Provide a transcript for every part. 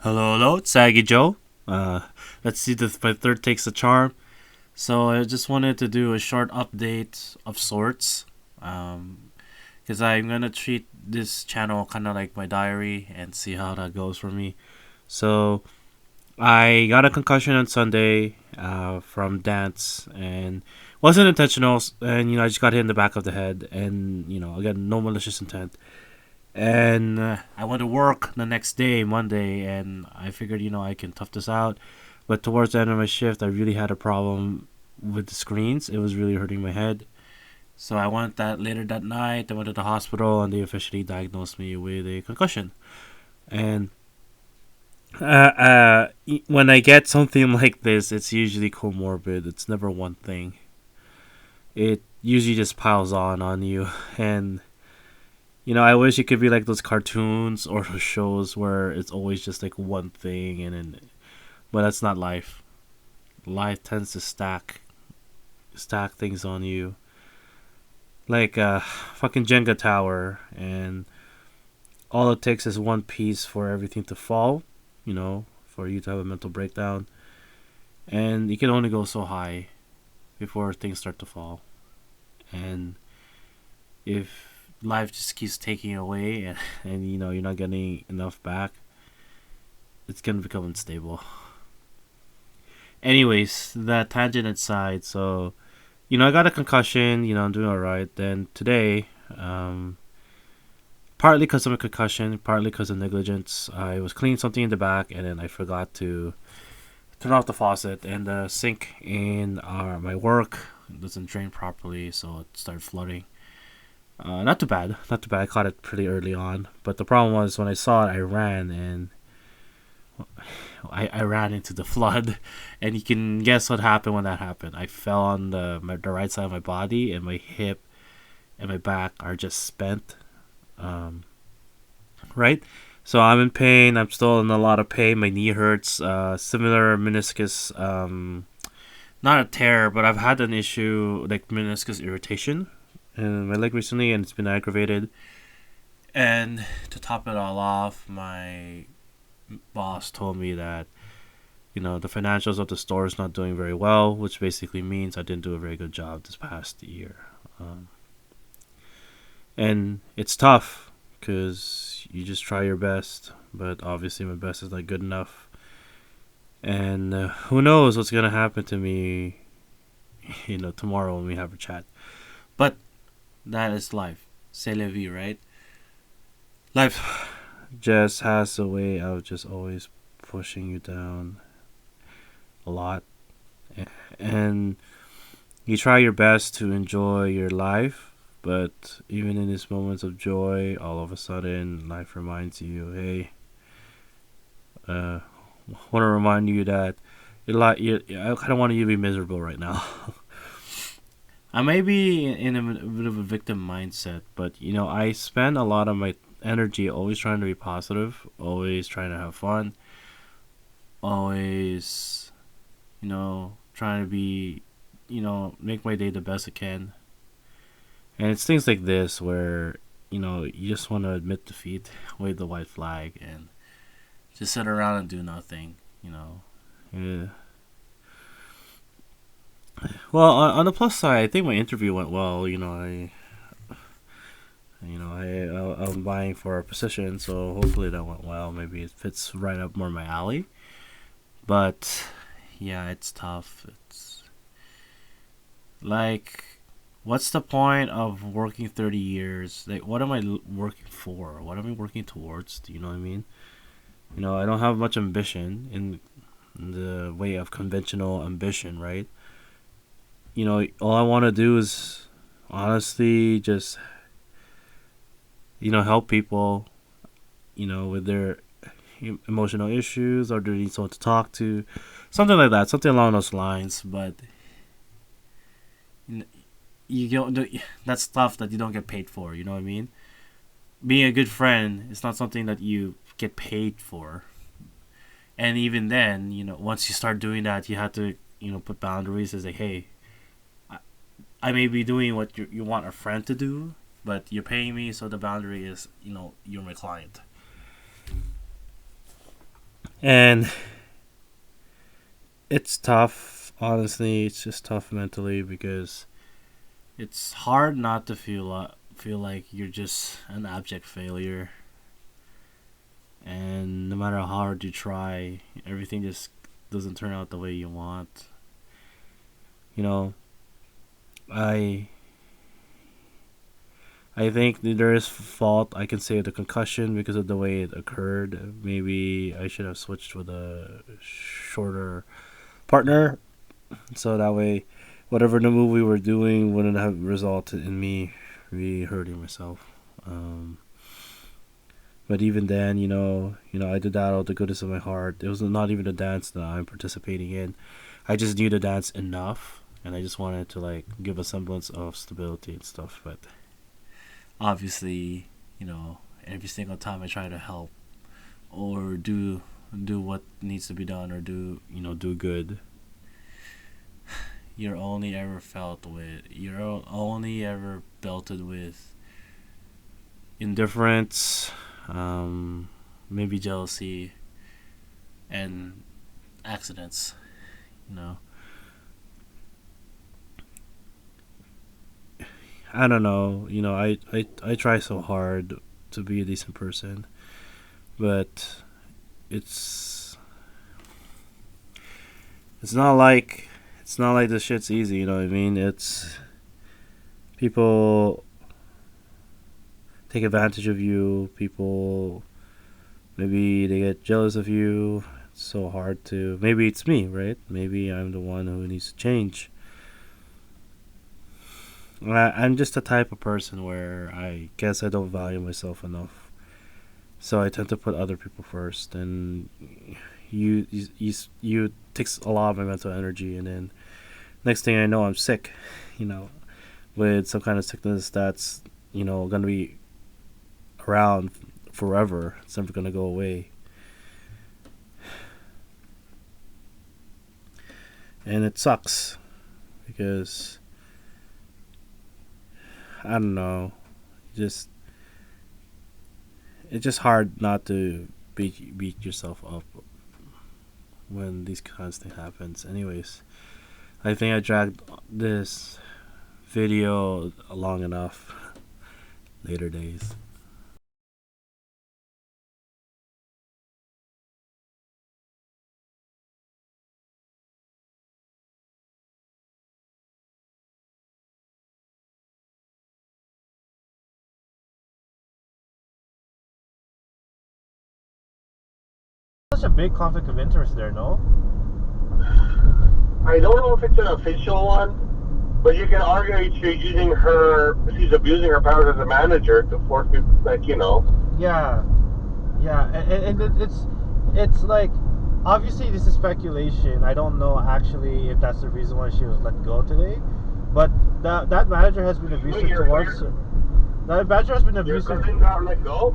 Hello, hello, it's Saggy Joe. Uh, let's see if my third takes the charm. So I just wanted to do a short update of sorts, because I'm gonna treat this channel kind of like my diary and see how that goes for me. So I got a concussion on Sunday from dance and wasn't intentional, and I just got hit in the back of the head, and again, no malicious intent. And I went to work the next day, Monday, and I figured, I can tough this out. But towards the end of my shift, I really had a problem with the screens. It was really hurting my head. So I went that later that night. I went to the hospital, and they officially diagnosed me with a concussion. And when I get something like this, it's usually comorbid. It's never one thing. It usually just piles on you, and I wish it could be like those cartoons or those shows where it's always just like one thing, but that's not life. Life tends to stack things on you like a fucking Jenga tower, and all it takes is one piece for everything to fall. For you to have a mental breakdown, and you can only go so high before things start to fall. And if life just keeps taking away, and you're not getting enough back, it's gonna become unstable. Anyways, that tangent aside, so I got a concussion. I'm doing all right. Then today, partly because of a concussion, partly because of negligence, I was cleaning something in the back, and then I forgot to turn off the faucet, and the sink in my work doesn't drain properly, so it started flooding. Not too bad, not too bad. I caught it pretty early on, but the problem was when I saw it, I ran, and I ran into the flood, and you can guess what happened when that happened. I fell on the right side of my body, and my hip and my back are just spent. Um, right, so I'm in pain. I'm still in a lot of pain. My knee hurts. Similar meniscus. Not a tear, but I've had an issue like meniscus irritation in my leg recently, and it's been aggravated. And to top it all off, my boss told me that the financials of the store is not doing very well, which basically means I didn't do a very good job this past year. Um, and it's tough because you just try your best, but obviously my best is not good enough. And who knows what's gonna happen to me, tomorrow when we have a chat. But that is life. C'est la vie, right? Life just has a way of just always pushing you down a lot, and you try your best to enjoy your life, but even in these moments of joy, all of a sudden life reminds you, hey, I want to remind you that I kind of want you to be miserable right now. I may be in a bit of a victim mindset, but I spend a lot of my energy always trying to be positive, always trying to have fun, always trying to be, make my day the best I can. And it's things like this where, you just want to admit defeat, wave the white flag, and just sit around and do nothing. Yeah. Well, on the plus side, I think my interview went well. I'm buying for a position, so hopefully that went well. Maybe it fits right up more my alley. But yeah, it's tough. It's like, what's the point of working 30 years? Like, what am I working for? What am I working towards? Do you know what I mean? I don't have much ambition in the way of conventional ambition, right? All I want to do is honestly just, help people, with their emotional issues, or they need someone to talk to, something like that, something along those lines. But you don't do, that's stuff that you don't get paid for. You know what I mean? Being a good friend is not something that you get paid for. And even then, once you start doing that, you have to, put boundaries. As like, hey, I may be doing what you want a friend to do, but you're paying me, so the boundary is, you're my client. And it's tough, honestly. It's just tough mentally because it's hard not to feel like you're just an abject failure. And no matter how hard you try, everything just doesn't turn out the way you want. You know, I I think there is fault I can say of the concussion because of the way it occurred. Maybe I should have switched with a shorter partner, so that way, whatever the move we were doing wouldn't have resulted in me re hurting myself. Um, but even then, I did that out of the goodness of my heart. It was not even a dance that I'm participating in. I just knew the dance enough, and I just wanted to like give a semblance of stability and stuff. But obviously, every single time I try to help or do what needs to be done or do good, you're only ever belted with indifference, maybe jealousy, and accidents. You know, I don't know. I try so hard to be a decent person, but it's it's not like it's not like this shit's easy. You know what I mean? It's people take advantage of you. People maybe they get jealous of you. It's so hard to. Maybe it's me, right? Maybe I'm the one who needs to change. I'm just the type of person where I guess I don't value myself enough, so I tend to put other people first, and you takes a lot of my mental energy, and then next thing I know, I'm sick, you know, with some kind of sickness that's gonna be around forever. It's never gonna go away, and it sucks because I don't know, just it's just hard not to beat yourself up when these kinds of things happens. Anyways, I think I dragged this video long enough. Later days. Such a big conflict of interest there, no? I don't know if it's an official one, but you can argue she's abusing her powers as a manager to force people, Yeah, yeah, and it's like obviously this is speculation. I don't know actually if that's the reason why she was let go today, but that manager has been abusive towards her. That manager has been your abusive. cousin got let go.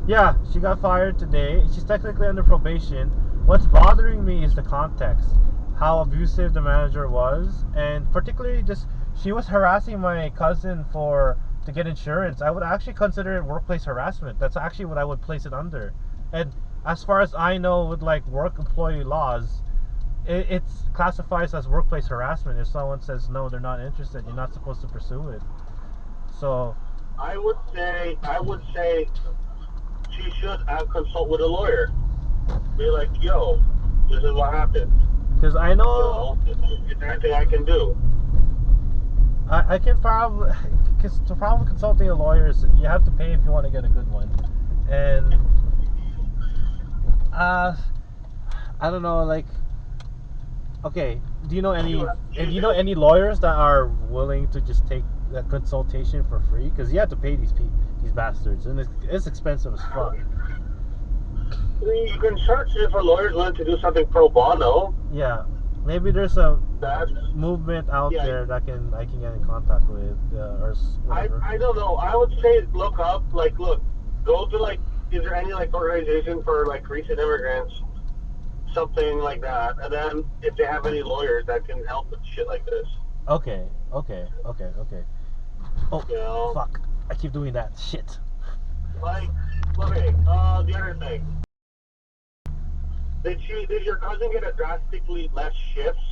Yeah, she got fired today. She's technically under probation. What's bothering me is the context, how abusive the manager was, and particularly just she was harassing my cousin for to get insurance. I would actually consider it workplace harassment. That's actually what I would place it under. And as far as I know, with like work employee laws, it's classifies as workplace harassment. If someone says no, they're not interested, you're not supposed to pursue it. So I would say she should have consult with a lawyer. Be like, yo, this is what happened. because I know Is there anything I can do? I can probably, because the problem with consulting a lawyer is you have to pay if you want to get a good one, and uh, I don't know, like, okay, do you know any lawyers that are willing to just take that consultation for free? Because you have to pay these bastards, and it's expensive as fuck. I mean, you can search if a lawyer's willing to do something pro bono. Yeah, maybe there's a That's movement out yeah. there that I can get in contact with, or whatever. I don't know. I would say look up, go to is there any organization for recent immigrants, something like that, and then if they have any lawyers that can help with shit like this, Okay, okay, okay, okay. Oh, you know, fuck. I keep doing that. Shit. like okay. The other thing, Did your cousin get a drastically less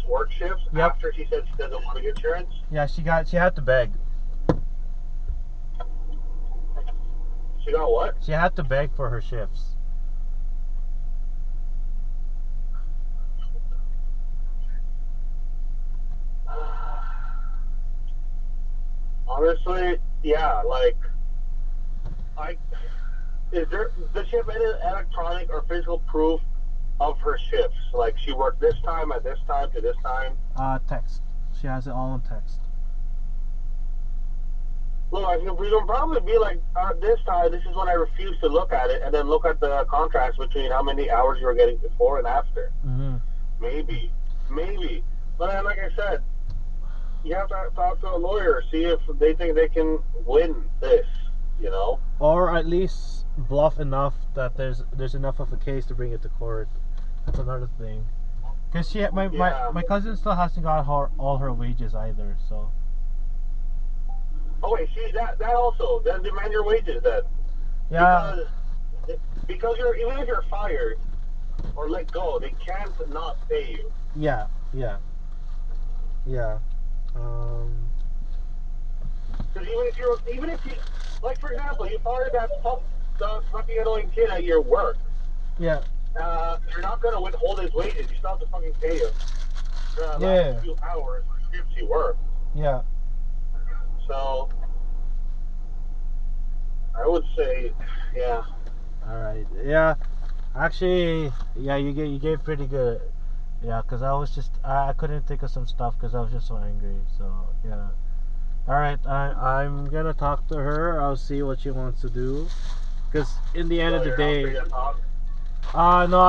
work shifts, Yep. after she said she doesn't want to get insurance? Yeah, she had to beg. She got what? She had to beg for her shifts. Honestly, yeah, like I does she have any electronic or physical proof of her shifts? Like she worked this time at this time to this time? Text. She has it all in text. Well, I think we can probably be like, this time, this is when I refuse to look at it, and then look at the contrast between how many hours you were getting before and after. Mm-hmm. Maybe. But like I said, you have to talk to a lawyer, see if they think they can win this, you know? Or at least bluff enough that there's enough of a case to bring it to court. That's another thing. Cause my cousin still hasn't got all her wages either. So. Oh wait, see that also. Then demand your wages then. Yeah. Because even if you're fired or let go, they can't not pay you. Yeah. Because even if you, like for example, you fired the fucking annoying kid at your work. Yeah. You're not gonna withhold his wages. You still have to fucking pay him the last few hours or shifts he worked. Yeah. So I would say, yeah. All right. Yeah. Actually, yeah, you gave pretty good. Yeah, cause I couldn't think of some stuff because I was just so angry. So yeah. All right, I'm gonna talk to her. I'll see what she wants to do. Cause in the end So of the you're not day, free to talk? no,